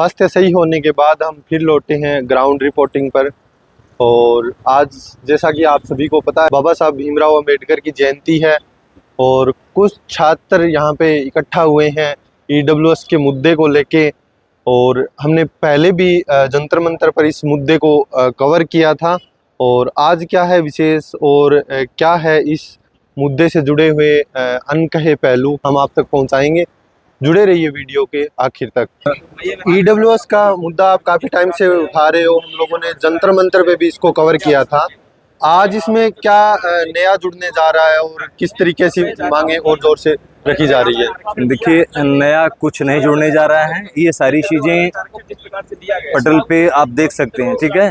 स्वास्थ्य सही होने के बाद हम फिर लौटे हैं ग्राउंड रिपोर्टिंग पर। और आज जैसा कि आप सभी को पता है, बाबा साहब भीमराव अंबेडकर की जयंती है और कुछ छात्र यहाँ पे इकट्ठा हुए हैं ईडब्ल्यूएस के मुद्दे को लेके। और हमने पहले भी जंतर मंतर पर इस मुद्दे को कवर किया था। और आज क्या है विशेष और क्या है इस मुद्दे से जुड़े हुए अनकहे पहलू हम आप तक पहुंचाएंगे। जुड़े रहिए वीडियो के आखिर तक। ईडब्ल्यूएस का मुद्दा आप काफ़ी टाइम से उठा रहे हो, हम लोगों ने जंतर मंतर पे भी इसको कवर किया था। आज इसमें क्या नया जुड़ने जा रहा है और किस तरीके से मांगे और जोर से रखी जा रही है? देखिए, नया कुछ नहीं जुड़ने जा रहा है। ये सारी चीज़ें पटल पे आप देख सकते हैं, ठीक है।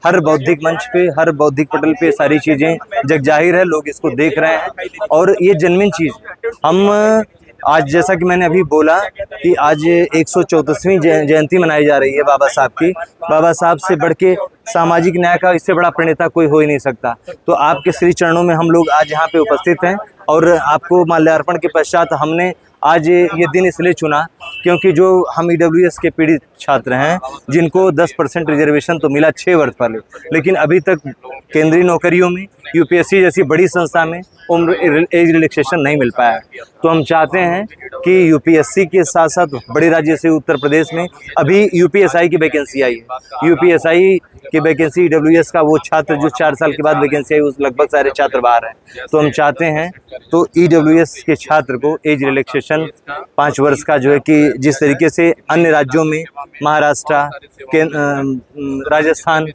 हर बौद्धिक मंच पे, हर बौद्धिक पटल पे सारी चीज़ें जग जाहिर है, लोग इसको देख रहे हैं और ये जेन्युइन चीज़। हम आज जैसा कि मैंने अभी बोला कि आज 134वीं जयंती मनाई जा रही है बाबा साहब की। बाबा साहब से बढ़ के सामाजिक न्याय का इससे बड़ा प्रणेता कोई हो ही नहीं सकता। तो आपके श्री चरणों में हम लोग आज यहाँ पे उपस्थित हैं और आपको माल्यार्पण के पश्चात हमने आज ये दिन इसलिए चुना क्योंकि जो हम ईडब्ल्यूएस के पीड़ित छात्र हैं, जिनको 10% रिजर्वेशन तो मिला 6 वर्ष पहले, लेकिन अभी तक केंद्रीय नौकरियों में, यूपीएससी जैसी बड़ी संस्था में उम्र एज रिलैक्सेशन नहीं मिल पाया। तो हम चाहते हैं कि यूपीएससी के साथ साथ बड़े राज्य से उत्तर प्रदेश में अभी यूपीएसआई की वैकेंसी आई है। यूपीएसआई की वैकेंसी ईडब्ल्यूएस का वो छात्र जो 4 साल के बाद वैकेंसी आई, उस लगभग सारे छात्र बाहर हैं। तो हम चाहते हैं तो ईडब्ल्यूएस के छात्र को एज रिलैक्सेशन 5 वर्ष का जो है कि जिस तरीके से अन्य राज्यों में महाराष्ट्र के राजस्थान,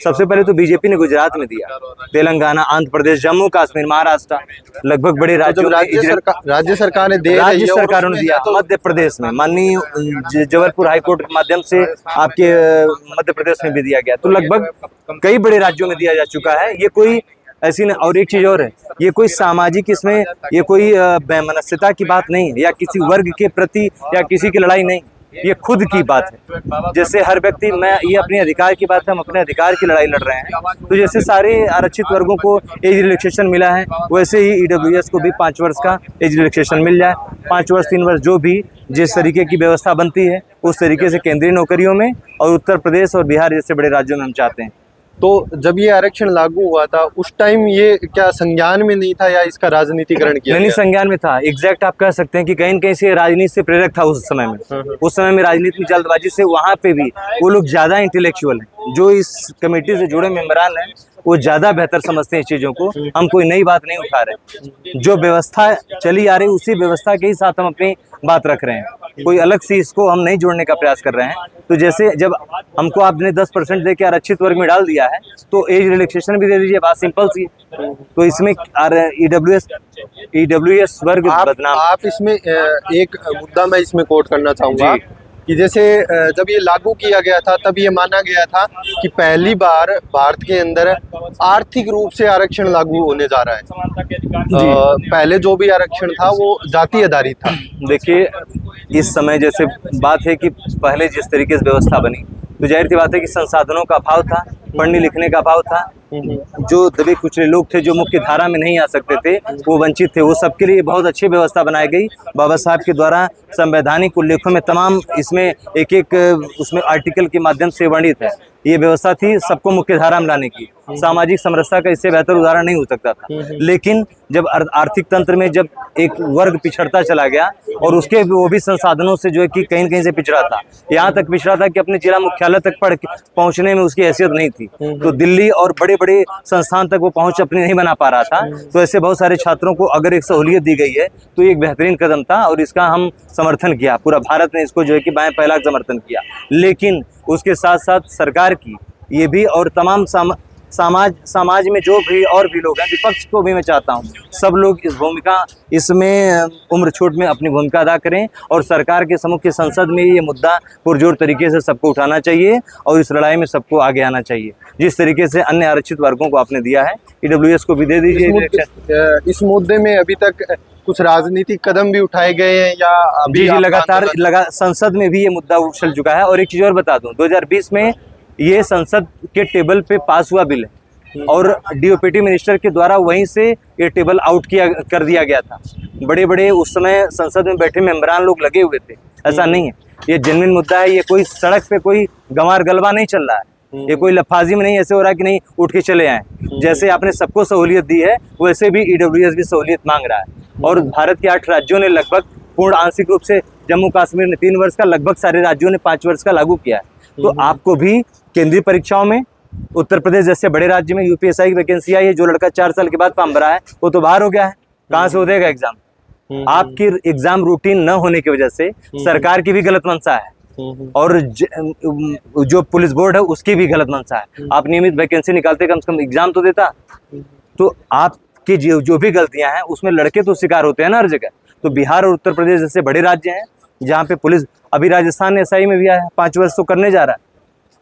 सबसे पहले तो बीजेपी ने गुजरात में दिया, तेलंगाना, आंध्र प्रदेश, जम्मू कश्मीर, महाराष्ट्र, लगभग बड़े राज्यों राज्य सरकार ने राज्य सरकारों ने दिया। मध्य प्रदेश में माननीय जबलपुर हाईकोर्ट के माध्यम से आपके मध्य प्रदेश में भी दिया गया। तो लगभग कई बड़े राज्यों में दिया जा चुका है। ये कोई ऐसी न, और एक चीज और है, ये कोई सामाजिक, इसमें ये कोई वैमनस्यता की बात नहीं है या किसी वर्ग के प्रति या किसी की लड़ाई नहीं, ये खुद की बात है। जैसे हर व्यक्ति, मैं ये अपने अधिकार की बात है, हम अपने अधिकार की लड़ाई लड़ रहे हैं। तो जैसे सारे आरक्षित वर्गों को एज रिलैक्सेशन मिला है, वैसे ही ईडब्ल्यूएस को भी 5 वर्ष का एज रिलैक्सेशन मिल जाए। 5 वर्ष 3 वर्ष जो भी जिस तरीके की व्यवस्था बनती है उस तरीके से केंद्रीय नौकरियों में और उत्तर प्रदेश और बिहार जैसे बड़े राज्यों में हम चाहते हैं। तो जब ये आरक्षण लागू हुआ था उस टाइम ये क्या संज्ञान में नहीं था या इसका राजनीतिकरण किया? नहीं, संज्ञान में था। एग्जैक्ट आप कह सकते हैं कि कहीं न कहीं से राजनीति से प्रेरक था उस समय में। उस समय में राजनीति में जल्दबाजी से, वहाँ पे भी वो लोग ज्यादा इंटेलेक्चुअल हैं, जो इस कमेटी से जुड़े मेंबरान हैं वो ज्यादा बेहतर समझते हैं इस चीजों को। हम कोई नई बात नहीं उठा रहे, जो व्यवस्था चली आ रही उसी व्यवस्था के ही साथ हम अपनी बात रख रहे हैं। कोई अलग सी इसको हम नहीं जोड़ने का प्रयास कर रहे हैं। तो जैसे जब हमको आपने 10% दे के आरक्षित वर्ग में डाल दिया है तो एज रिलैक्सेशन भी दे दीजिए, बात सिंपल सी। तो इसमें ईडब्ल्यूएस वर्ग बदनाम। आप इसमें एक मुद्दा मैं इसमें कोट करना चाहूँगा कि जैसे जब ये लागू किया गया था तब ये माना गया था कि पहली बार भारत के अंदर आर्थिक रूप से आरक्षण लागू होने जा रहा है। पहले जो भी आरक्षण था वो जाति आधारित था। देखिए, इस समय जैसे बात है कि पहले जिस तरीके से व्यवस्था बनी तो जाहिर सी बात है कि संसाधनों का अभाव था, पढ़ने लिखने का अभाव था। जो दबे कुचले लोग थे, जो मुख्य धारा में नहीं आ सकते थे, वो वंचित थे, वो सबके लिए बहुत अच्छी व्यवस्था बनाई गई बाबा साहब के द्वारा। संवैधानिक उल्लेखों में तमाम इसमें एक एक उसमें आर्टिकल के माध्यम से वर्णित है। ये व्यवस्था थी सबको मुख्य धारा में लाने की। सामाजिक समरसता का इससे बेहतर उदाहरण नहीं हो सकता था। लेकिन जब आर्थिक तंत्र में जब एक वर्ग पिछड़ता चला गया और उसके वो भी संसाधनों से जो है कि कहीं न कहीं से पिछड़ा था, यहाँ तक पिछड़ा था कि अपने जिला मुख्यालय तक पहुँचने में उसकी हैसियत नहीं थी। तो दिल्ली और बड़े बड़े संस्थान तक वो पहुँच अपनी नहीं बना पा रहा था। तो ऐसे बहुत सारे छात्रों को अगर एक सहूलियत दी गई है तो ये एक बेहतरीन कदम था और इसका हम समर्थन किया। पूरा भारत ने इसको जो है कि बाएं फैला कर समर्थन किया। लेकिन उसके साथ साथ सरकार की ये भी और तमाम समाज में जो भी और भी लोग हैं, विपक्ष को भी मैं चाहता हूँ सब लोग इस भूमिका, इसमें उम्र छूट में अपनी भूमिका अदा करें और सरकार के सम्मुख की संसद में ये मुद्दा पुरजोर तरीके से सबको उठाना चाहिए और इस लड़ाई में सबको आगे आना चाहिए। जिस तरीके से अन्य आरक्षित वर्गों को आपने दिया है, ईडब्ल्यूएस को भी दे दीजिए। इस मुद्दे में अभी तक कुछ राजनीतिक कदम भी उठाए गए हैं या अभी? जी, लगातार संसद में भी ये मुद्दा उछल चुका है। और एक चीज और बता दूं, 2020 में ये संसद के टेबल पे पास हुआ बिल है और डीओपीटी मिनिस्टर के द्वारा वहीं से ये टेबल आउट कर दिया गया था। बड़े बड़े उस समय संसद में बैठे मेंबरान लोग लगे हुए थे। ऐसा नहीं है, ये जेन्युइन मुद्दा है। ये कोई सड़क पे कोई गंवार गलबा नहीं चल रहा है, ये कोई लफाजी में नहीं ऐसे हो रहा है कि नहीं उठ के चले आए। जैसे आपने सबको सहूलियत दी है वैसे भी ईडब्ल्यूएस भी सहूलियत मांग रहा है। और भारत के 8 राज्यों ने लगभग पूर्ण आंशिक रूप से, जम्मू कश्मीर ने 3 वर्ष का, लगभग सारे राज्यों ने 5 वर्ष का लागू किया है। तो आपको भी केंद्रीय परीक्षाओं में उत्तर प्रदेश जैसे बड़े राज्य में यूपीएससी की वैकेंसी आई है। जो लड़का 4 साल के बाद फॉर्म भरा है वो तो बाहर हो गया है, कहाँ से हो देगा एग्जाम। आपकी एग्जाम रूटीन न होने की वजह से सरकार की भी गलत मंशा है और जो पुलिस बोर्ड है उसकी भी गलत मंशा है। आप नियमित वैकेंसी निकालते, कम से कम एग्जाम तो देता। तो आपकी जो भी गलतियां हैं उसमें लड़के तो शिकार होते हैं ना हर जगह। तो बिहार और उत्तर प्रदेश जैसे बड़े राज्य हैं जहाँ पे पुलिस, अभी राजस्थान ने एसआई में भी आया है, 5 वर्ष तो करने जा रहा है।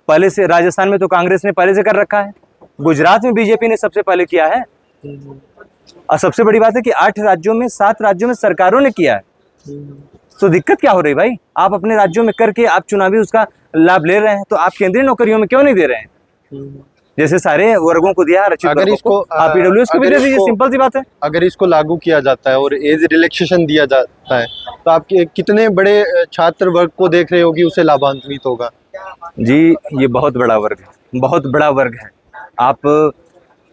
पहले से राजस्थान में तो कांग्रेस ने पहले से कर रखा है, गुजरात में बीजेपी ने सबसे पहले किया है। और सबसे बड़ी बात है कि 8 राज्यों में 7 राज्यों में सरकारों ने किया है। तो दिक्कत क्या हो रही भाई? आप अपने राज्यों में करके आप चुनावी उसका लाभ ले रहे हैं, तो आप केंद्रीय नौकरियों में क्यों नहीं दे रहे हैं? जैसे सारे वर्गों को दिया, अगर इसको आप ईडब्ल्यूएस को भी दे दीजिए, सिंपल सी बात है। अगर इसको लागू किया जाता है और एज रिलैक्सेशन दिया जाता है तो आप कितने बड़े छात्र वर्ग को देख रहे हो कि उसे लाभान्वित होगा? जी ये बहुत बड़ा वर्ग है, बहुत बड़ा वर्ग है। आप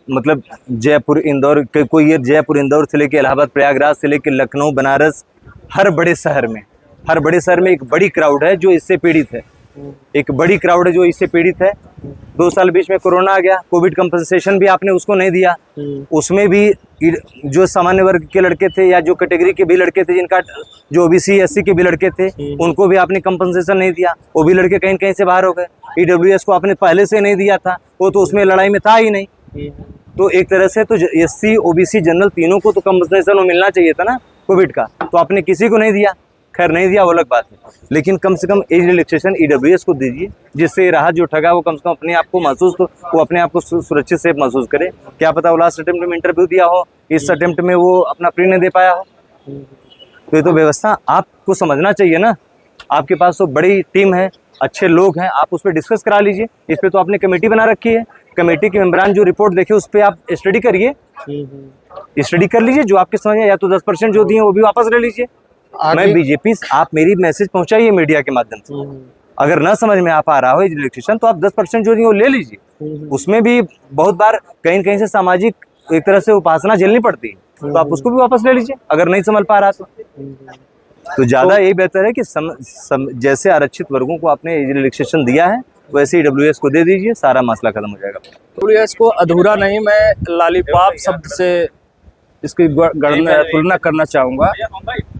मतलब जयपुर इंदौर, कोई ये जयपुर इंदौर से लेके इलाहाबाद प्रयागराज से लेके लखनऊ बनारस, हर बड़े शहर में एक बड़ी क्राउड है जो इससे पीड़ित है। एक बड़ी क्राउड है जो इससे पीड़ित है। 2 साल बीच में कोरोना आ गया, कोविड कंपनसेशन भी आपने उसको नहीं दिया। उसमें भी जो सामान्य वर्ग के लड़के थे या जो कैटेगरी के भी लड़के थे, जिनका जो ओबीसी एससी के भी लड़के थे, उनको भी आपने कंपनसेशन नहीं दिया। वो भी लड़के कहीं कहीं से बाहर हो गए। ईडब्ल्यूएस को आपने पहले से नहीं दिया था, वो तो उसमें लड़ाई में था ही नहीं। तो एक तरह से तो एससी ओबीसी जनरल तीनों को तो कंपनसेशन मिलना चाहिए था ना कोविड का, तो आपने किसी को नहीं दिया। खैर नहीं दिया वो अलग बात है, लेकिन कम से कम एज रिलैक्सेशन ईडब्ल्यूएस को दीजिए, जिससे राहत जो ठगा वो कम से कम अपने आप को महसूस, तो वो अपने आप को सुरक्षित से महसूस करे। क्या पता वो लास्ट अटेम्प्ट में इंटरव्यू दिया हो, इस अटेम्प्ट में वो अपना प्री नहीं दे पाया हो। तो ये तो व्यवस्था आपको समझना चाहिए ना। आपके पास तो बड़ी टीम है, अच्छे लोग हैं, आप उस पर डिस्कस करा लीजिए। इस पर तो आपने कमेटी बना रखी है, कमेटी के मेंबरान जो रिपोर्ट देखे उस पर आप स्टडी करिए, स्टडी कर लीजिए। जो आपके समझ में या तो 10% जो दिए वो भी वापस ले लीजिए। मैं बीजेपी, आप मेरी मैसेज पहुंचाइए मीडिया के माध्यम से। अगर ना समझ में आ रहा हो रिलैक्सेशन तो आप 10% जो दिए वो ले लीजिए। उसमें भी बहुत बार कहीं न कहीं से सामाजिक एक तरह से उपासना झेलनी पड़ती है, तो आप उसको भी वापस ले लीजिए अगर नहीं समझ पा रहा तो ज्यादा यही बेहतर है कि जैसे आरक्षित वर्गों को आपने रिलैक्सेशन दिया है वैसे ईडब्ल्यूएस को दे दीजिए, सारा मसला खत्म हो जाएगा। ईडब्ल्यूएस को अधूरा नहीं, मैं लॉलीपॉप शब्द से इसकी तुलना करना चाहूंगा,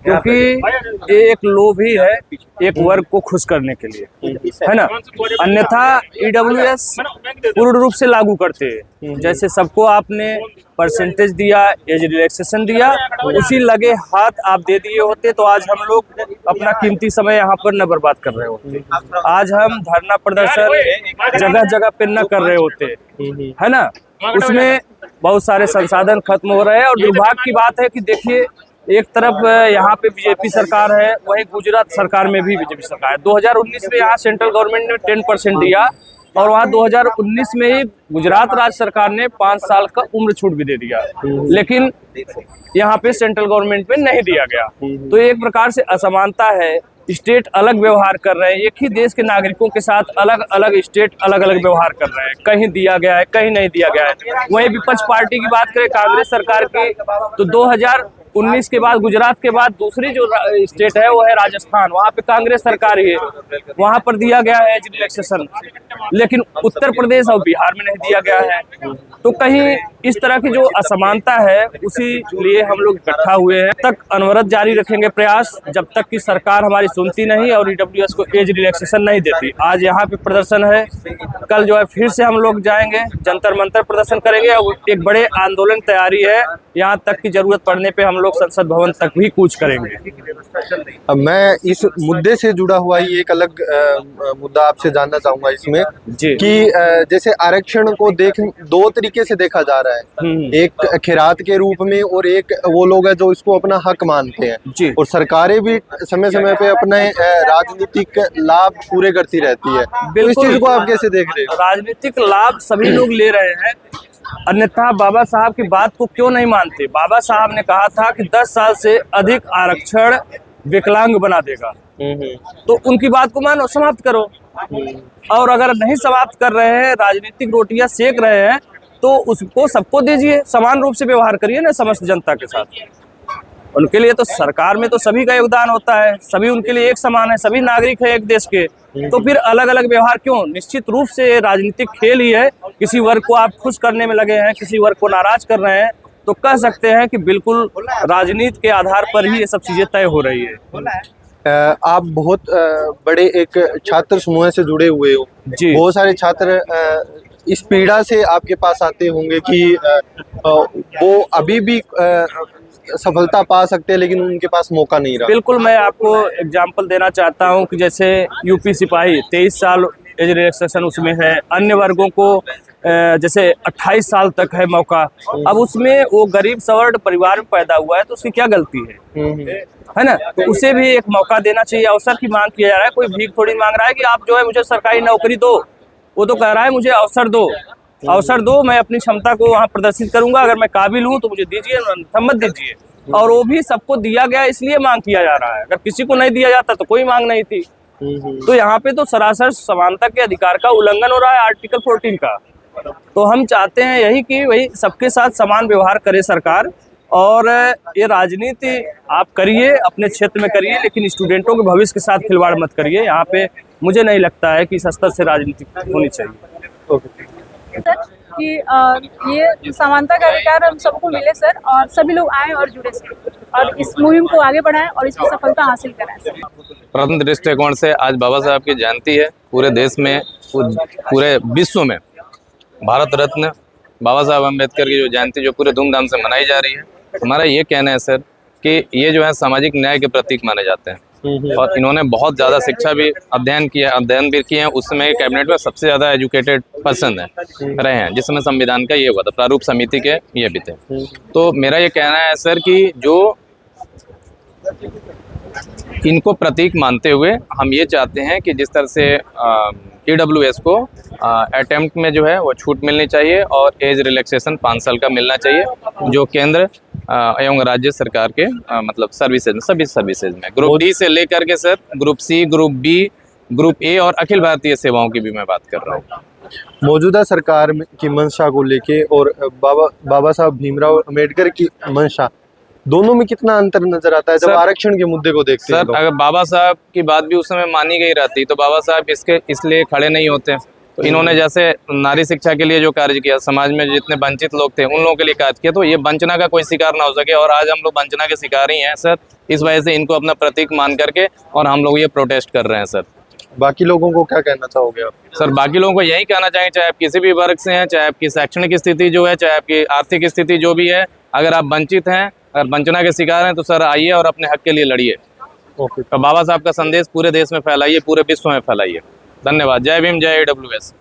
क्योंकि ये एक लोभ ही है एक वर्ग को खुश करने के लिए, है ना। अन्यथा ईडब्ल्यूएस पूर्ण रूप से लागू करते हैं। जैसे सबको आपने परसेंटेज दिया, एज रिलैक्सेशन दिया, उसी लगे हाथ आप दे दिए होते तो आज हम लोग अपना कीमती समय यहाँ पर न बर्बाद कर रहे होते। आज हम धरना प्रदर्शन जगह जगह पे न कर रहे होते, है ना। उसमें बहुत सारे संसाधन खत्म हो रहे हैं। और दुर्भाग्य की बात है कि देखिए, एक तरफ यहाँ पे बीजेपी सरकार है, वहीं गुजरात सरकार में भी बीजेपी सरकार है। 2019 में यहाँ सेंट्रल गवर्नमेंट ने 10% दिया और वहाँ 2019 में ही गुजरात राज्य सरकार ने 5 साल का उम्र छूट भी दे दिया, लेकिन यहाँ पे सेंट्रल गवर्नमेंट में नहीं दिया गया। तो एक प्रकार से असमानता है। स्टेट अलग व्यवहार कर रहे हैं, एक ही देश के नागरिकों के साथ अलग अलग स्टेट अलग अलग व्यवहार कर रहे हैं। कहीं दिया गया है, कहीं नहीं दिया गया है। वहीं विपक्ष पार्टी की बात करें कांग्रेस सरकार की, तो 2019 के बाद गुजरात के बाद दूसरी जो स्टेट है वो है राजस्थान। वहाँ पे कांग्रेस सरकार ही है, वहाँ पर दिया गया है एज रिलैक्सेशन, लेकिन उत्तर प्रदेश और बिहार में नहीं दिया गया है। तो कहीं इस तरह की जो असमानता है उसी लिए हम लोग इकट्ठा हुए हैं। तक अनवरत जारी रखेंगे प्रयास, जब तक कि सरकार हमारी सुनती नहीं और ईडब्ल्यूएस को एज रिलैक्सेशन नहीं देती। आज यहाँ पे प्रदर्शन है, कल जो है फिर से हम लोग जाएंगे, जंतर मंतर प्रदर्शन करेंगे और एक बड़े आंदोलन तैयारी है। यहाँ तक की जरूरत पड़ने पे हम लोग संसद भवन तक भी कूच करेंगे। अब मैं इस मुद्दे से जुड़ा हुआ ही एक अलग मुद्दा आपसे जानना चाहूंगा इसमें कि जैसे आरक्षण को दो तरीके से देखा जा रहा है, एक खैरात के रूप में और एक वो लोग हैं जो इसको अपना हक मानते हैं, और सरकारें भी समय समय पे अपने राजनीतिक लाभ पूरे करती रहती है। तो इस चीज को आप कैसे देख रहे हैं? राजनीतिक लाभ सभी लोग ले रहे हैं, अन्यथा बाबा साहब की बात को क्यों नहीं मानते। बाबा साहब ने कहा था कि 10 साल से अधिक आरक्षण विकलांग बना देगा, तो उनकी बात को मानो, समाप्त करो। और अगर नहीं समाप्त कर रहे हैं, राजनीतिक रोटियां सेक रहे हैं, तो उसको सबको दीजिए, समान रूप से व्यवहार करिए ना समस्त जनता के साथ। उनके लिए तो सरकार में तो सभी का योगदान होता है, सभी उनके लिए एक समान है, सभी नागरिक है एक देश के, तो फिर अलग अलग व्यवहार क्यों। निश्चित रूप से राजनीतिक खेल ही है। किसी वर्ग को आप खुश करने में लगे हैं, किसी वर्ग को नाराज कर रहे हैं, तो कह सकते हैं कि बिल्कुल राजनीति के आधार पर ही ये सब चीजें तय हो रही है। आप बहुत बड़े एक छात्र समूह से जुड़े हुए हो जी। बहुत सारे छात्र इस पीड़ा से आपके पास आते होंगे कि वो अभी भी सफलता पा सकते हैं लेकिन उनके पास मौका नहीं रहा। बिल्कुल, मैं आपको एग्जांपल देना चाहता हूं कि जैसे यूपी सिपाही 23 साल एज रिलैक्सेशन उसमें है, अन्य वर्गों को जैसे 28 साल तक है मौका। अब उसमें वो गरीब सवर्ण परिवार में पैदा हुआ है, तो उसकी क्या गलती है ना। तो उसे भी एक मौका देना चाहिए। अवसर की मांग किया जा रहा है, कोई भीख थोड़ी मांग रहा है कि आप जो है मुझे सरकारी नौकरी दो, वो तो कह रहा है मुझे अवसर दो, अवसर दो, मैं अपनी क्षमता को वहाँ प्रदर्शित करूंगा, अगर मैं काबिल हूँ तो मुझे दीजिए, मत दीजिए। और वो भी सबको दिया गया, इसलिए मांग किया जा रहा है। अगर किसी को नहीं दिया जाता तो कोई मांग नहीं थी। तो यहाँ पे तो सरासर समानता के अधिकार का उल्लंघन हो रहा है, आर्टिकल 14 का। तो हम चाहते हैं यही कि वही सबके साथ समान व्यवहार करे सरकार, और ये राजनीति आप करिए अपने क्षेत्र में करिए, लेकिन स्टूडेंटों के भविष्य के साथ खिलवाड़ मत करिए। यहाँ पे मुझे नहीं लगता है कि इस स्तर से राजनीति होनी चाहिए। कि ये समानता का अधिकार हम सबको मिले सर, और सभी लोग आए और जुड़े सर, और इस मुहिम को आगे बढ़ाएं और इसकी सफलता हासिल कराएं सर। प्रथम दृष्टिकोण से आज बाबा साहब की जयंती है। पूरे देश में, पूरे विश्व में भारत रत्न बाबा साहब अम्बेडकर की जो जयंती जो पूरे धूमधाम से मनाई जा रही है। हमारा ये कहना है सर कि ये जो है सामाजिक न्याय के प्रतीक माने जाते हैं, और इन्होंने बहुत ज़्यादा शिक्षा भी अध्ययन भी किए हैं। उस समय कैबिनेट में सबसे ज़्यादा एजुकेटेड पर्सन रहे हैं, जिस समय संविधान का ये हुआ था, प्रारूप समिति के ये भी थे। तो मेरा ये कहना है सर कि जो इनको प्रतीक मानते हुए हम ये चाहते हैं कि जिस तरह से EWS को अटेम्प्ट में जो है वो छूट मिलनी चाहिए, और एज रिलैक्सेशन 5 साल का मिलना चाहिए, जो केंद्र एवं राज्य सरकार के मतलब सर्विसेज में, सभी सर्विसेज में, ग्रुप डी से लेकर के sir group C, group B, group A और अखिल भारतीय सेवाओं की भी मैं बात कर रहा हूँ। मौजूदा सरकार की मंशा को लेके और बाबा साहब भीमराव अम्बेडकर की मंशा, दोनों में कितना अंतर नजर आता है जब आरक्षण के मुद्दे को देखते हैं? सर अगर बाबा साहब की बात भी उस समय मानी गई रहती तो बाबा साहब इसलिए खड़े नहीं होते। तो इन्होंने जैसे नारी शिक्षा के लिए जो कार्य किया, समाज में जितने वंचित लोग थे उन लोगों के लिए कार्य किया, तो ये वंचना का कोई शिकार ना हो सके। और आज हम लोग वंचना के शिकार ही हैं सर, इस वजह से इनको अपना प्रतीक मान करके और हम लोग ये प्रोटेस्ट कर रहे हैं सर। बाकी लोगों को क्या कहना चाहोगे आप? सर बाकी लोगों को यही कहना चाहिए, चाहे आप किसी भी वर्ग से हैं, चाहे आपकी शैक्षणिक स्थिति जो है, चाहे आपकी आर्थिक स्थिति जो भी है, अगर आप वंचित हैं, अगर वंचना के शिकार हैं, तो सर आइए और अपने हक के लिए लड़िए। तो बाबा साहब का संदेश पूरे देश में फैलाइए, पूरे विश्व में फैलाइए। धन्यवाद। जय भीम, जय EWS।